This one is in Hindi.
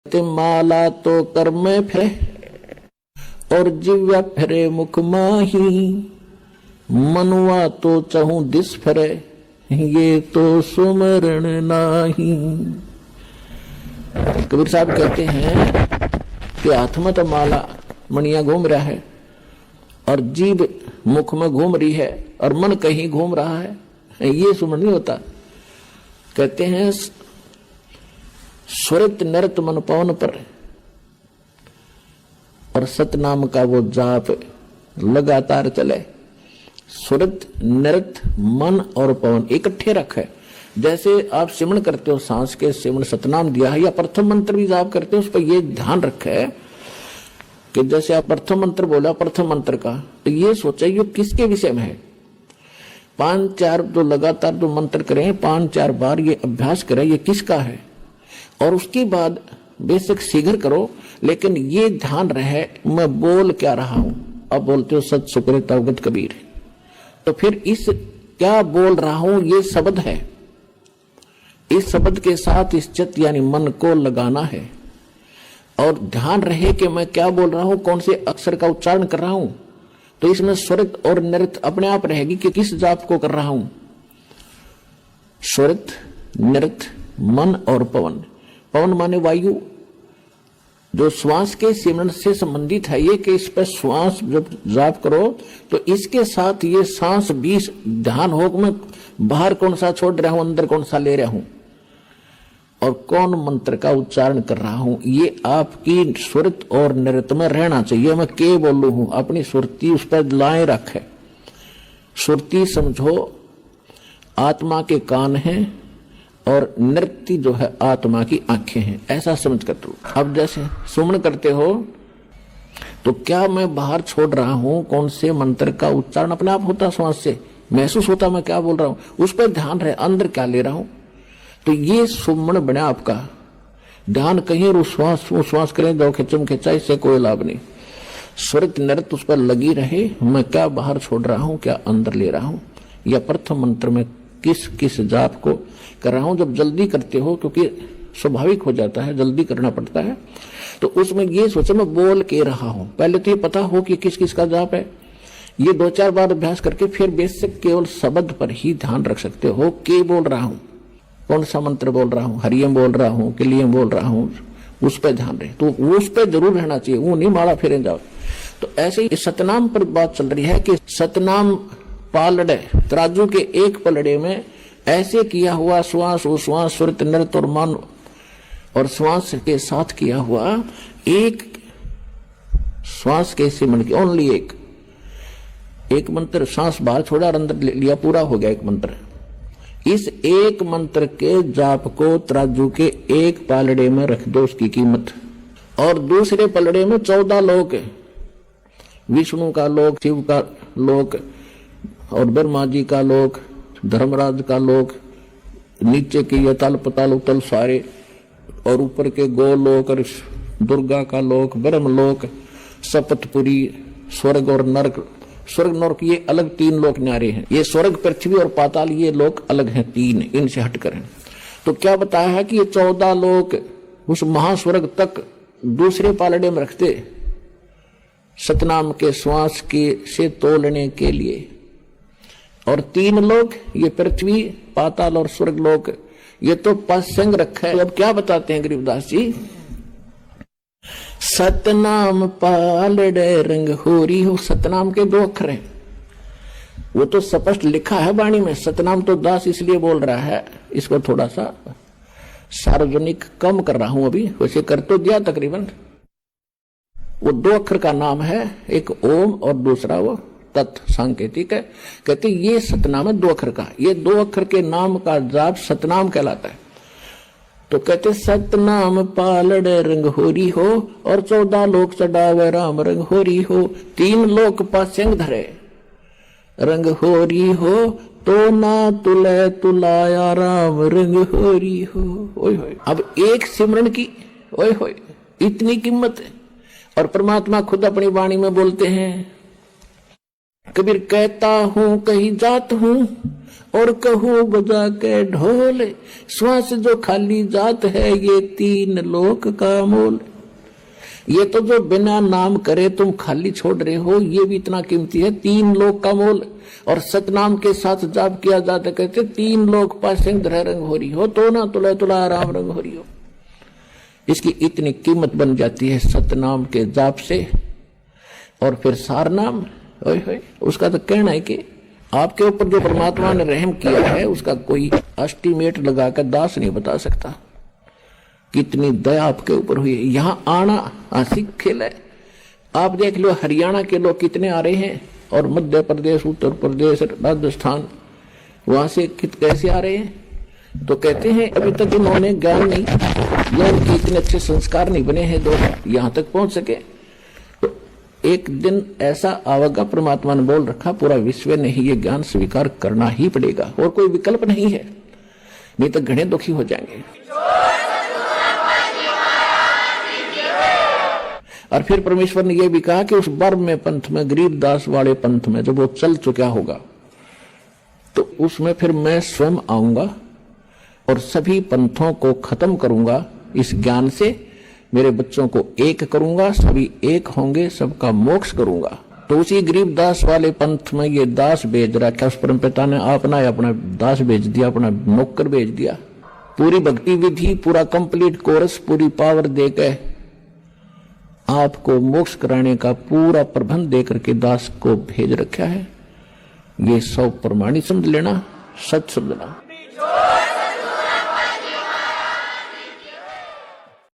माला तो कर में फिरे और जिव्या फिरे मुख माही, मनुआ तो चहूं दिस फिरे ये तो सुमरण नाही। कबीर साहब कहते हैं कि हाथ में तो माला मणिया घूम रहा है और जीभ मुख में घूम रही है और मन कहीं घूम रहा है, ये सुमरण नहीं होता। कहते हैं स्वरित नृत मन पवन पर, और सतनाम का वो जाप लगातार चले। स्वरित नृत मन और पवन इकट्ठे रखे। जैसे आप सिमरण करते हो, सांस के सिमरण सतनाम दिया है, या प्रथम मंत्र भी जाप करते हो, उस पर ये ध्यान रखे कि जैसे आप प्रथम मंत्र बोला प्रथम मंत्र का, तो ये सोचा ये किसके विषय में है। 5-4 जो लगातार जो मंत्र करें 5-4 बार ये अभ्यास करें, ये किसका है। और उसके बाद बेशक शीघ्र करो, लेकिन ये ध्यान रहे मैं बोल क्या रहा हूं। अब बोलते हो सत सुकृत अवगत कबीर, तो फिर इस क्या बोल रहा हूं ये शब्द है, इस शब्द के साथ इस चित्त यानी मन को लगाना है। और ध्यान रहे कि मैं क्या बोल रहा हूं, कौन से अक्षर का उच्चारण कर रहा हूं। तो इसमें स्वरित और नृत अपने आप रहेगी कि किस जाप को कर रहा हूं। स्वरित नृत मन और पवन। पवन माने वायु, जो श्वास के सिमरण से संबंधित है। ये कि इस पर श्वास जब जाप करो तो इसके साथ ये सांस 20 ध्यान हो, मैं बाहर कौन सा छोड़ रहा हूं, अंदर कौन सा ले रहा हूं, और कौन मंत्र का उच्चारण कर रहा हूं। ये आपकी सुरत और नृत्य में रहना चाहिए। मैं के बोलू हूं, अपनी सुरती उस पर लाए रखे। सुरती समझो आत्मा के कान हैं और नृत्य जो है आत्मा की आंखें हैं, ऐसा समझ कर दो। अब जैसे सुमन करते हो तो क्या मैं बाहर छोड़ रहा हूं, कौन से मंत्र का उच्चारण अपने आप होता, श्वास से महसूस होता मैं क्या बोल रहा हूं, उस पर ध्यान रहे अंदर क्या ले रहा हूं। तो ये सुमन बना आपका ध्यान कहीं श्वास करें दो खिंचम खिंचा, इससे कोई लाभ नहीं। स्वरित नृत्य उस पर लगी रहे, मैं क्या बाहर छोड़ रहा हूं, क्या अंदर ले रहा हूं, या प्रथम मंत्र में किस किस जाप को कर रहा हूं। जब जल्दी करते हो, क्योंकि स्वाभाविक हो जाता है जल्दी करना पड़ता है, तो उसमें ये सोचो मैं बोल के रहा हूं। पहले तो ये पता हो कि किस किस का जाप है। ये 2-4 बार अभ्यास करके फिर बेसिक केवल शब्द पर ही ध्यान रख सकते हो। के बोल रहा हूं, कौन सा मंत्र बोल रहा हूं, हरियम बोल रहा हूं, किलियम बोल रहा हूं, उस पर ध्यान रहे। तो वो उस पर जरूर रहना चाहिए, वो नहीं माला फेरे जाओ। तो ऐसे ही सतनाम पर बात चल रही है कि सतनाम पालड़े तराजू के एक पलड़े में ऐसे किया हुआ श्वास उश्वास स्वरित नृत्य और मन और श्वास के साथ किया हुआ एक श्वास के सिमरण की ओनली एक मंत्र, श्वास बाहर छोड़ा और अंदर लिया, पूरा हो गया एक मंत्र। इस एक मंत्र के जाप को तराजू के एक पालड़े में रख दो, उसकी कीमत। और दूसरे पलड़े में 14 लोक, विष्णु का लोक, शिव का लोक और ब्रह्मा जी का लोक, धर्मराज का लोक, नीचे के ये तल पताल उतल सारे, और ऊपर के गोलोक और दुर्गा का लोक, ब्रह्म लोक, सपतपुरी, स्वर्ग और नरक। स्वर्ग नरक ये अलग 3 लोक न्यारे हैं। ये स्वर्ग पृथ्वी और पाताल ये लोक अलग हैं 3, इनसे हटकर हैं। तो क्या बताया है कि ये 14 लोक उस महास्वर्ग तक दूसरे पालड़े में रखते सतनाम के श्वास के से तोलने के लिए। और 3 लोक ये पृथ्वी पाताल और स्वर्ग लोक ये तो पासंग रखा है। अब क्या बताते हैं गरीबदास जी, सतनाम पालड़े रंग होरी हो। सतनाम के 2 अक्षर हैं, वो तो स्पष्ट लिखा है वाणी में। सतनाम तो दास इसलिए बोल रहा है, इसको थोड़ा सा सार्वजनिक कम कर रहा हूं अभी, वैसे कर तो दिया तकरीबन। वो 2 अक्षर का नाम है, एक ओम और दूसरा वो तत् सांकेतिक है। कहते ये सतनाम है 2 अक्षर का, ये 2 अक्षर के नाम का जाप सतनाम कहलाता है। तो कहते सतनाम पालड़े रंग होरी हो और 14 लोक चढ़ावे राम रंग होरी हो। 3 लोक पासेंग धरे रंग होरी हो, तो ना तुले तुलाया राम रंग होरी हो। ओए होए, अब एक सिमरन की ओए होए इतनी कीमत है। और परमात्मा खुद अपनी वाणी में बोलते हैं कबीर कहता हूँ कहीं जात हूँ और कहूँ बजा के ढोल, श्वास जो खाली जात है ये 3 लोक का मोल। ये तो जो बिना नाम करे तुम खाली छोड़ रहे हो ये भी इतना कीमती है, 3 लोक का मोल। और सतनाम के साथ जाप किया जाता, कहते 3 लोक पासिंग धर रंग हो रही हो तो ना तुला तुला राम रंग हो रही हो। इसकी इतनी कीमत बन जाती है सतनाम के जाप से। और फिर सारनाम, उसका तो कहना है कि आपके ऊपर जो परमात्मा ने रहम किया है उसका कोई एस्टीमेट लगाकर दास नहीं बता सकता, कितनी दया आपके ऊपर हुई है। यहाँ आना हंसी खेल है। आप देख लो हरियाणा के लोग कितने आ रहे हैं, और मध्य प्रदेश, उत्तर प्रदेश, राजस्थान, वहां से कैसे आ रहे हैं। तो कहते हैं अभी तक इन्होंने ज्ञान नहीं या उनके इतने अच्छे संस्कार नहीं बने हैं जो यहाँ तक पहुंच सके। तो एक दिन ऐसा आवेगा, परमात्मा ने बोल रखा पूरा विश्व ने ही ये ज्ञान स्वीकार करना ही पड़ेगा, और कोई विकल्प नहीं है, नहीं तो घने दुखी हो जाएंगे। और फिर परमेश्वर ने यह भी कहा कि उस बर्म में पंथ में, गरीबदास वाले पंथ में जब वो चल चुका होगा तो उसमें फिर मैं स्वयं आऊंगा और सभी पंथों को खत्म करूंगा। इस ज्ञान से मेरे बच्चों को एक करूंगा, सभी एक होंगे, सबका मोक्ष करूंगा। तो उसी गरीबदास वाले पंथ में ये दास भेज रखा, उस परमपिता ने अपना दास भेज दिया, अपना नौकर भेज दिया। पूरी भक्ति विधि, पूरा कंप्लीट कोर्स, पूरी पावर देकर आपको मोक्ष कराने का पूरा प्रबंध देकर के दास को भेज रखा है। ये 100 प्रमाणित समझ लेना, सच समझना।